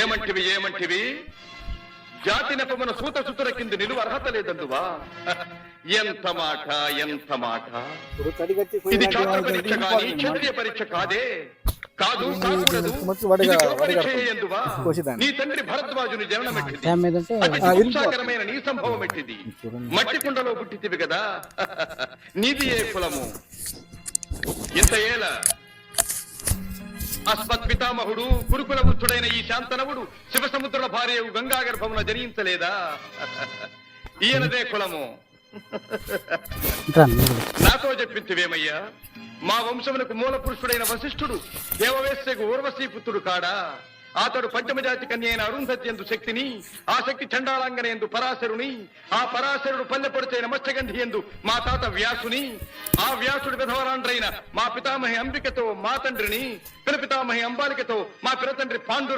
ఏమంటివి జాతి నెపమున సూత సుతుల కింద నిలువ అర్హత లేదందువా? ఎంత మాట ఇది క్షాత్ర పరీక్ష కాని క్షత్రియ పరీక్ష కాదే. కాదు కాకూడదు. నీ తండ్రి భరద్వాజుని జననమెట్టిది, నీ సంభవం ఎట్టిది. మట్టి కుండలో పుట్టితివి కదా, నీది ఏ కులము? ఇంత ఏల అస్మత్ పితామహుడు గురుకుల వృద్ధుడైన ఈ శాంతనవుడు శివసముద్రుల భార్యవు గంగా గర్భమున జనించలేదా? ఈయనదే కులము. నాతో చెప్పింతివేమయ్యా? మా వంశమునకు మూల పురుషుడైన వశిష్ఠుడు దేవవేశ్యకు ఊర్వశీ పుత్రుడు కాడా? అతడు పంచమజాతి కన్య అయిన అరుంధతి ఎందు శక్తిని, ఆ శక్తి చండాళంగన ఎందు పరాశరుని, ఆ పరాశరుడు పల్లెపొడిచైన మత్స్యగంధి ఎందు మా తాత వ్యాసుని, ఆ వ్యాసుడు విధవరాండ్రైన మా పితామహి అంబికతో మా తండ్రిని, పితామహి అంబాలికతో మా పినతండ్రి పాండుర